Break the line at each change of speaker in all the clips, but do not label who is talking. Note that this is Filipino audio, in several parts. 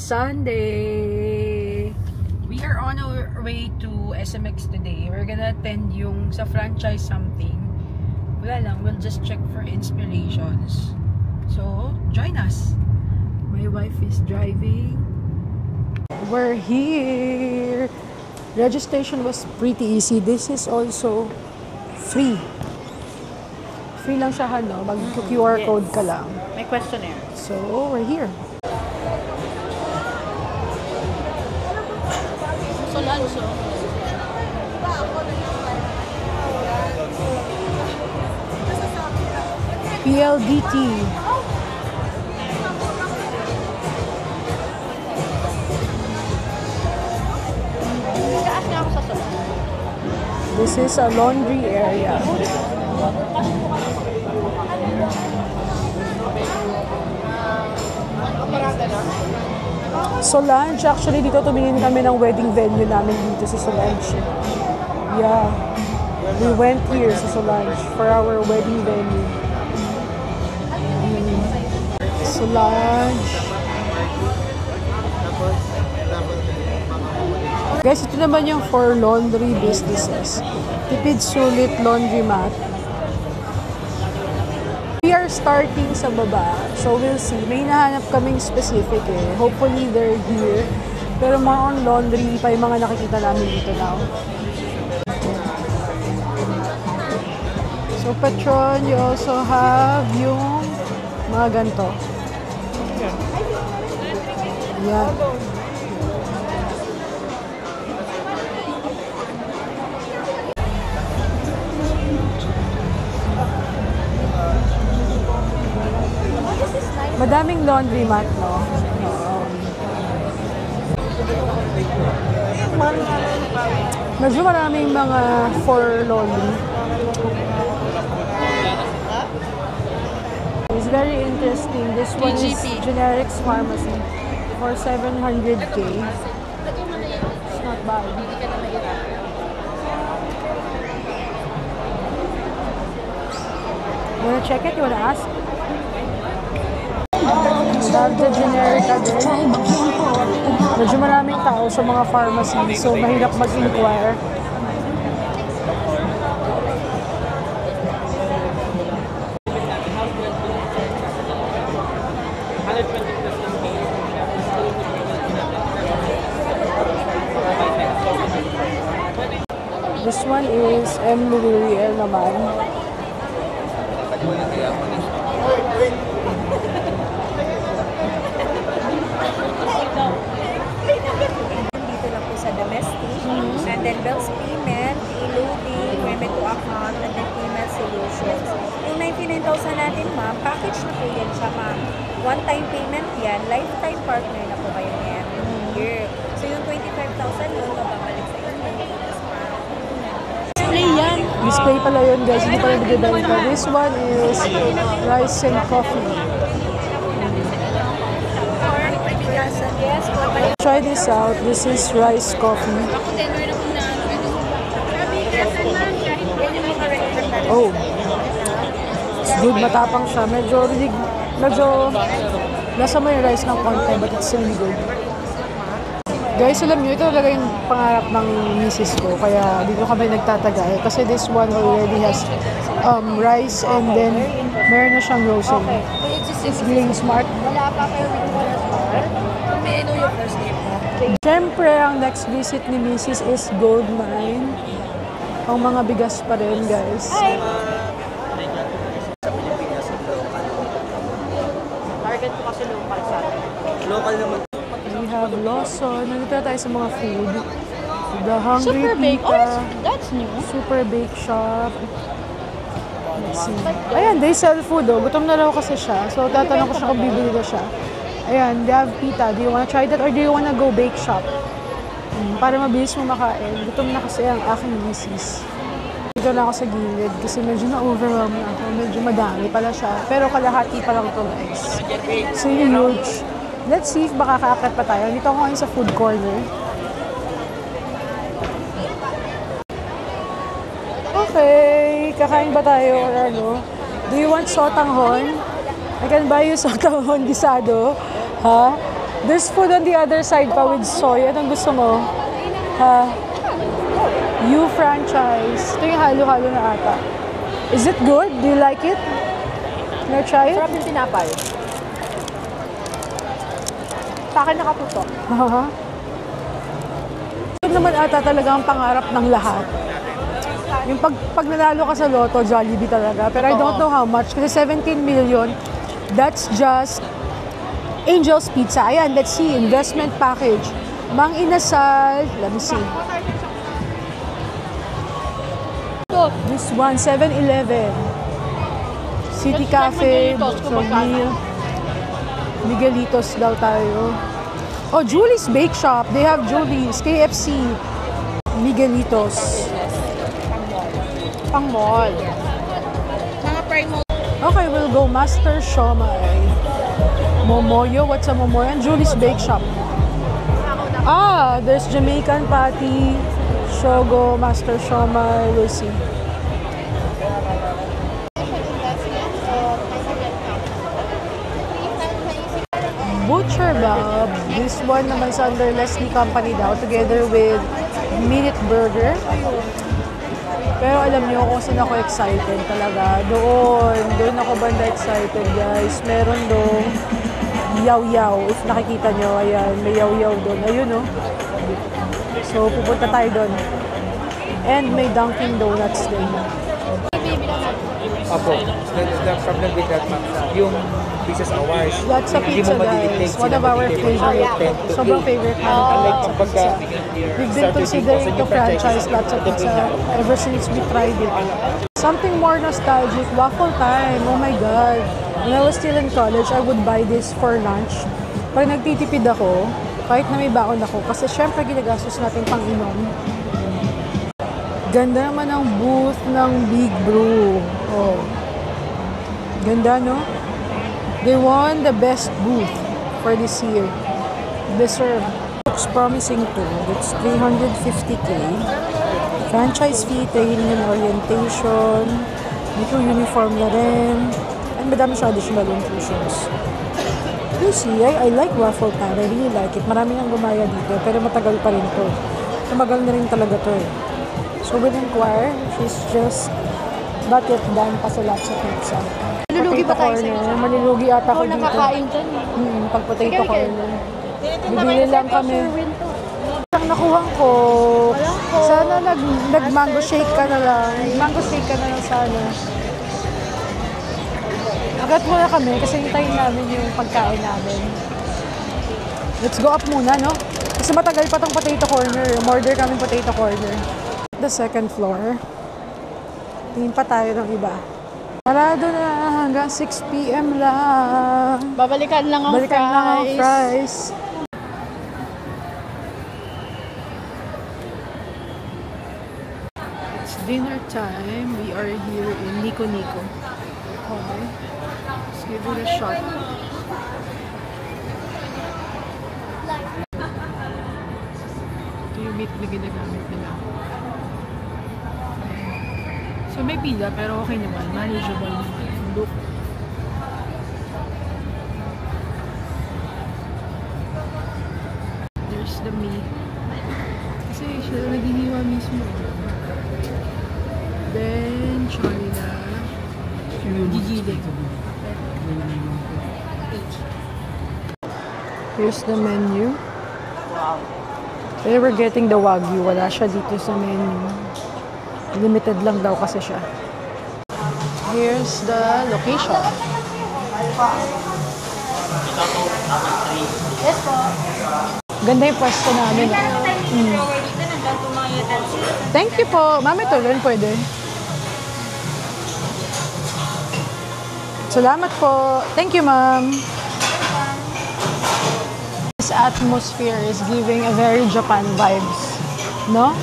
Sunday! We are on our way to SMX today. We're gonna attend yung sa franchise something. Wala lang, we'll just check for inspirations. So, join us. My wife is driving. We're here! Registration was pretty easy. This is also free. Free lang siya, no? Mag-QR code ka lang.
May questionnaire.
So, we're here.
Solanso.
PLDT. This is a laundry area. Solange, actually dito tumingin kami ng wedding venue namin dito sa Solange. Yeah, we went here sa Solange for our wedding venue. Solange. Guys, ito naman yung for laundry businesses. Tipid Sulit Laundromat. We are starting sa baba, so we'll see. May nahanap kaming specific eh. Hopefully they're here. Pero mga on laundry pa yung mga nakikita namin dito now. So Petron, you also have yung mga ganito. Yan. Madaming laundromat, no? Medyo maraming mga for laundry. It's very interesting. This one is Generics Pharmacy for 700K. It's not bad. You wanna check it? You wanna ask? Love the generic again. Medyo maraming tao sa mga pharmacy, so mahirap mag-inquire. This one is M. Louis naman.
And then bills payment, e-loading, payment to account, and then payment solutions. Yung 99,000 natin, ma'am, package na po yan siya, ma'am. One-time payment yan, lifetime partner na po kayo niya every year. So yung 25,000 yun, mababalik sa inyo.
Display yan.
Display pala yun, guys. Hindi pala nagdadalita. This one is rice and coffee. Try this out. This is rice coffee. Oh, it's good. Matapang siya. Medyo nasa mo yung rice ng konti, but it's really good. Guys, alam nyo, ito talaga yung pangarap ng misis ko. Kaya dito kami nagtatagal. Kasi this one already has rice and then meron na siyang rosary. It's being smart.
Wala pa kayo may know your first name mo.
Siyempre, ang next visit ni Mrs. is Gold Mine. Ang mga bigas pa rin, guys.
Target ko kasi local sa atin. Local naman.
We have Lawson. Nandito na tayo sa mga food. The Hungry
Super Bake.
Pita.
Oh, that's new.
Super Bake Shop. Let's see. Ayan, they sell food, oh. Gutom na raw kasi siya. So, tatanong ko siya kung bibili na siya. Ayan, they have pita. Do you wanna try that or do you wanna go bake shop? Para mabilis mo makain. Gutom na kasi ang aking misis. Dito lang ako sa gilid kasi medyo na-overwhelm na ako. Medyo madami pala siya. Pero kalahati pa lang ito, guys. So, huge. Let's see if makaka-akit pa tayo. Dito ako ngayon sa food corner. Okay. Kakain ba tayo or ano? Do you want sotanghon? I can buy you sotanghon gisado. Ha? There's food on the other side pa with soy. Anong gusto mo? Ha? You franchise. Ito yung halo-halo na ata. Is it good? Do you like it? Can I try it?
Sarap yung tinapay. Sa akin nakaputo.
Ito naman ata talaga ang pangarap ng lahat. Yung pag nanalo ka sa Lotto, Jollibee talaga. Pero I don't know how much. Kasi 17 million, that's just Angel's Pizza. Ayan, let's see. Investment package. Mang Inasal. Let me see. This one, 7-Eleven. City Cafe. Meal. Miguelitos daw tayo. Oh, Julie's Bake Shop. They have Julie's. KFC. Miguelitos.
Pang mall. Mga primo.
Okay, we'll go Master Siomai. Momoyo. What's a Momoyo? And Julie's Bake Shop. Ah, there's Jamaican Patty, Shogo, Master Siomai. We'll see. Butcher Bob. This one naman sa under Leslie Company daw, together with Minute Burger. Pero alam niyo kung saan ako excited talaga. Doon ako banda excited, guys. Meron doon yaw-yaw. If nakikita nyo, ayan, may yaw-yaw doon. Ayun, oh. So, pupunta tayo doon. And may Dunkin' Donuts din.
Opo, the problem with that, ma'am, yung pieces hours.
That's a pizza, guys. One of our favorite. Sobrang favorite namin. We've been considering to franchise lots of pizza ever since we tried it. Something more nostalgic, waffle time. Oh my God. When I was still in college, I would buy this for lunch. Pag nagtitipid ako, kahit na may baon ako, kasi syempre ginagastos natin pang inom. Ganda naman ang booth ng Big Brew. Oh. Ganda, no? They won the best booth for this year. Deserve. Looks promising too. It's 350K. Franchise fee, training and orientation. Dito uniform na rin. And madami siya additional inclusions. You see, I like waffle time. I really like it. Marami nang gumaya dito. Pero matagal pa rin to. Tumagal na rin talaga to eh. So we'll inquire. She's just not yet done pa sa lots of pizza.
Malulugi ba tayo sa isa?
Malulugi ata ko
Ako
dito.
nakakain dyan.
Pag potato corner.
Bibili
Bibili lang kami. Ang nakuha ko. Sana nag-mango shake ka na lang. Mango shake ka na lang sana. Agat muna kami kasi hintayin namin yung pagkain namin. Let's go up muna, no? Kasi matagal pa tong potato corner. Order kami potato corner. The second floor. Tingin pa tayo ng iba. Parado na hanggang 6 p.m. lang.
Babalikan lang ang
Balikan
fries.
lang ang fries. It's dinner time. We are here in Nico Nico. Okay. Let's give it a shot. Ito yung meat na ginagamit nila. So may pila pero okay naman. Manageable naman. Look. There's the meat. Kasi siya naghihima mismo. Then, China. Gigiling. Here's the menu. They were getting the Wagyu. Wala siya dito sa menu. Limited lang daw kasi siya. Here's the location.
Yes po.
Ganda yung pwesto namin. Thank you po. Mami, ito rin pwede. Salamat po. Thank you, ma'am. This atmosphere is giving a very Japan vibes. No?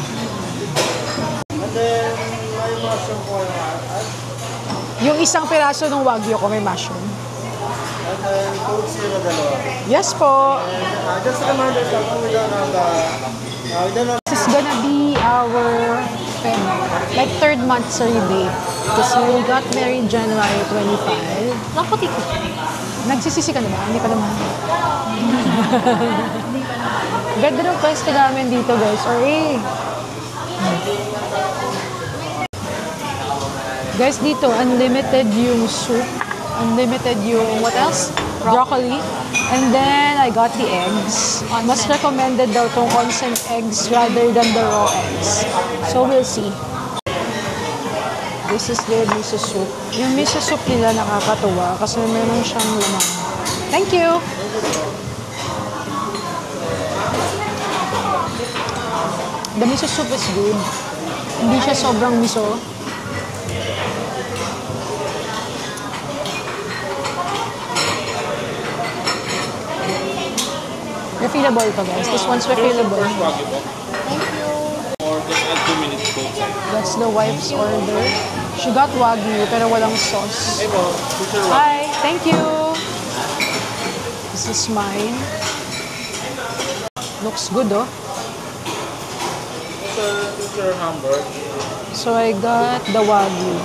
Yung isang piraso ng Wagyu ko may mushroom. Yes po. This is gonna be our like third monthsary date. Because we got married January 25.
Naputi ko.
Nagsisisi ka na ba? Hindi pa naman. Ganda ng pwesto namin dito, guys. Or guys, dito, unlimited yung soup. Unlimited yung, what else? Broccoli. And then, I got the eggs. Mas recommended daw tong onsen eggs rather than the raw eggs. So, we'll see. This is their miso soup. Yung miso soup nila nakakatuwa kasi meron siyang lamang. Thank you! The miso soup is good. Hindi siya sobrang miso. Refillable to, guys. This one's refillable.
Thank you.
Or just add 2 minutes both sides.
That's the wife's order. She got Wagyu pero walang sauce.
Hey, bro. Future
Hi! Thank you! This is mine. Looks good, oh.
future hamburger.
So I got the Wagyu.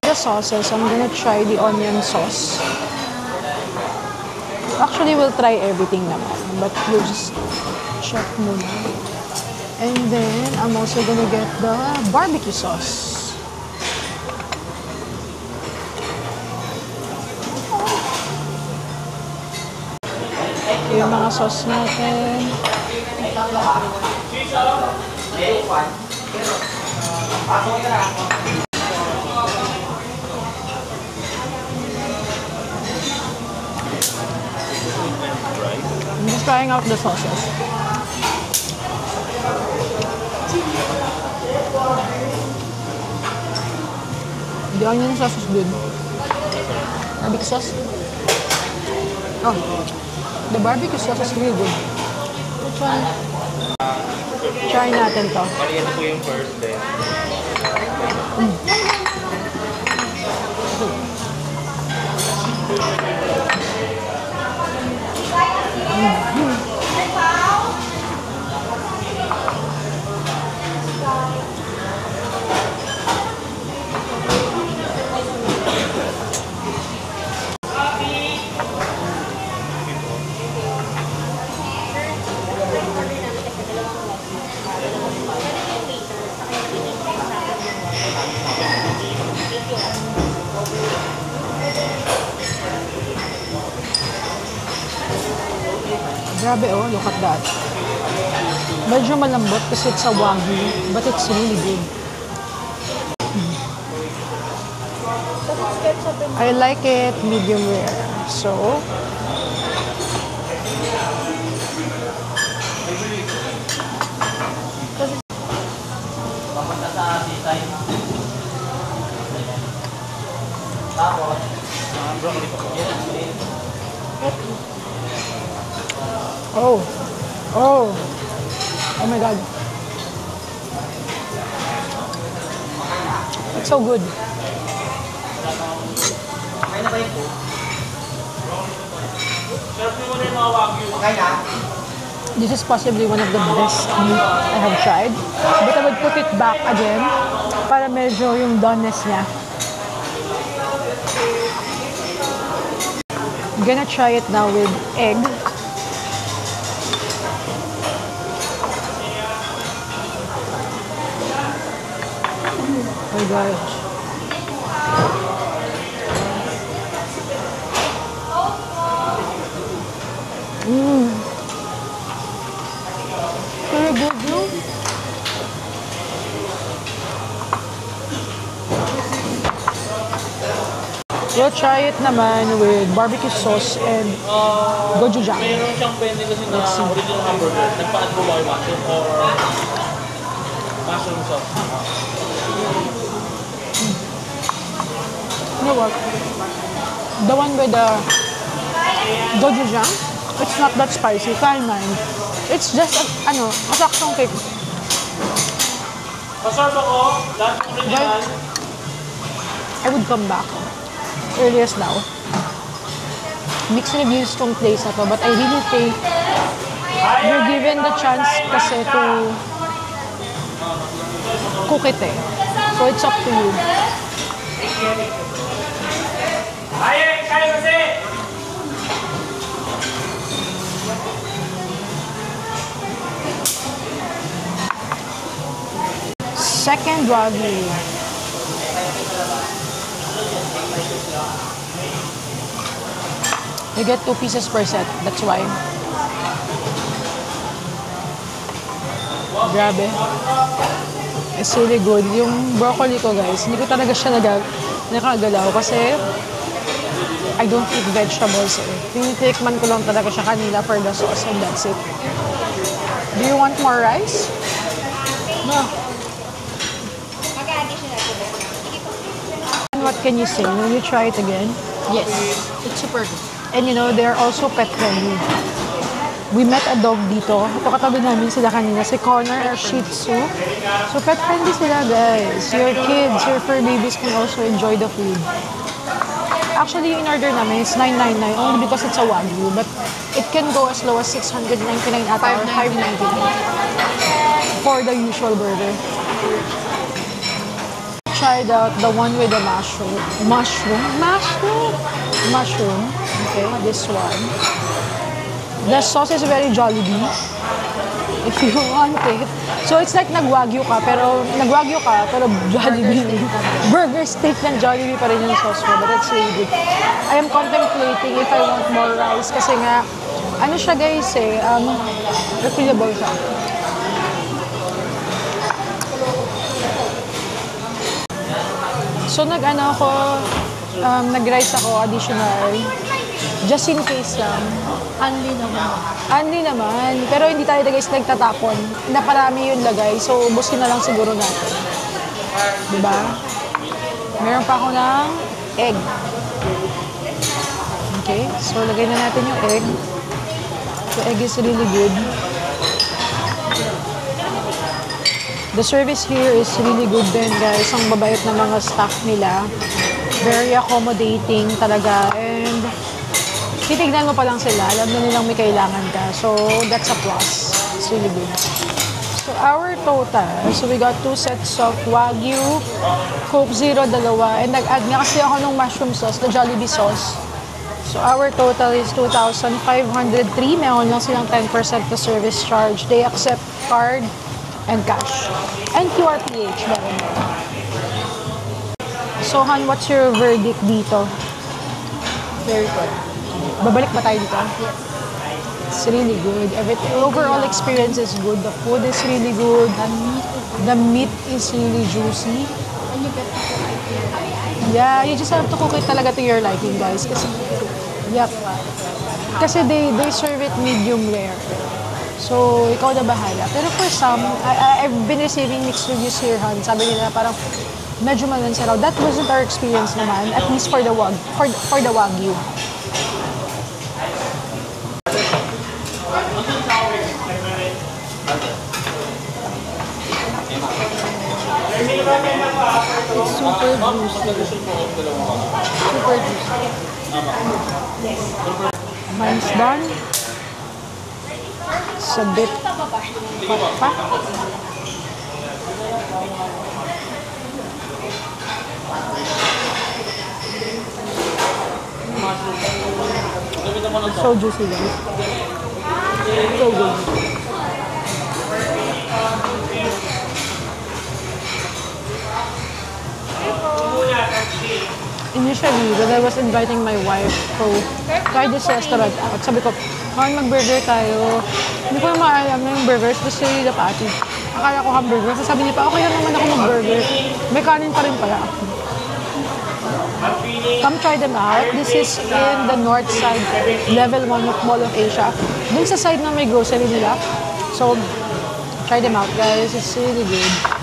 The sauces, I'm gonna try the onion sauce. Actually, we'll try everything naman, but we'll just check muna. And then, I'm also gonna get the barbecue sauce. Yung mga sauce natin. I'm just trying out the sauces. The onion sauce is good. Barbecue sauce? Oh, the barbecue sauce is really good. Which one? Try natin to.
Bali, ito po yung first day.
Grabe, oh, look at that. Medyo malambot kasi it's a Wagyu, but it's really good. I like it medium rare. So, oh, oh, oh my God. It's so good. This is possibly one of the best meat I have tried. But I would put it back again para medyo yung doneness niya. I'm gonna try it now with egg. Oh my gosh. Very good, no? We'll try it naman with barbecue sauce and gochujang.
Mayroon siyang pwede kasi na original hamburger. Nagpa-add po ba yung mushroom or mushroom sauce?
You know what? The one with the gochujang, it's not that spicy. Try mine. It's just, masaksong cake.
Pasarap ako, lahat ng original.
I would come back. Earliest now. Mixed reviews tong place na to, but I really think You're given the chance kasi to cook it eh. So it's up to you. Second Wagyu. You get 2 pieces per set. That's why. Grabe. It's really good. Yung broccoli ko, guys, hindi ko talaga siya nakagalaw kasi I don't eat vegetables. Tinitikman ko lang talaga siya kanila for the sauce and that's it. Do you want more rice? No. And what can you say? Will you try it again?
Yes. It's super good.
And you know, they're also pet friendly. We met a dog dito. Ito katabi namin sila kanina. Si Connor, our Shih Tzu. So pet friendly sila, guys. Your kids, your fur babies can also enjoy the food. Actually, in order namin, it's $9.99 only because it's a Wagyu. But it can go as low as $699 ata or $5.99 for the usual burger. Tried out the one with the mushroom. Okay, this one. The sauce is very Jollibee, if you want it. So it's like nag-Wagyu ka, pero Jollibee. Burger steak ng Jollibee pa rin yung sauce mo, but it's really good. I am contemplating if I want more rice kasi nga, ano siya guys eh, refillable siya. So nag-rice ako additional. Just in case lang. Unli naman. Pero hindi tayo guys nagtatapon. Naparami yung lagay. So, ubusin na lang siguro natin. Diba? Meron pa ako ng egg. Okay. So, lagay na natin yung egg. The egg is really good. The service here is really good din, guys. Ang babayot ng mga staff nila. Very accommodating talaga. And titignan mo pa lang sila, alam na nilang may kailangan ka. So, that's a plus. It's really good. So, our total, so we got 2 sets of Wagyu, Coke Zero, dalawa, and nag-add nga kasi ako ng mushroom sauce, the Jollibee sauce. So, our total is 2,503. Meron lang silang 10% na service charge. They accept card and cash. And QRPH, meron. So, Han, what's your verdict dito?
Very good.
Babalik ba tayo dito?
Yes.
It's really good. Overall experience is good. The food is really good. The meat is really juicy.
And you get
Yeah, you just have to cook it talaga to your liking, guys. Kasi, yep. Kasi they serve it medium rare. So, ikaw na bahala. Pero for some, I've been receiving mixed reviews here, Han. Sabi nila parang medyo malansa raw. That wasn't our experience naman, at least for the Wagyu.
It's super juicy. Super juicy.
Mine's done. It's a bit hot pa. So juicy, guys. So good. Initially, when I was inviting my wife to try this restaurant out, sabi ko, mag-burger tayo. Hindi ko naman alam na yung burgers, just really the patty. Akala ko hamburger. Sabi niya pa, okay lang naman ako mag-burger. May kanin pa rin pala. Come try them out. This is in the north side, level 1 of Mall of Asia. Dun sa side na may grocery nila. So, try them out, guys. It's really good.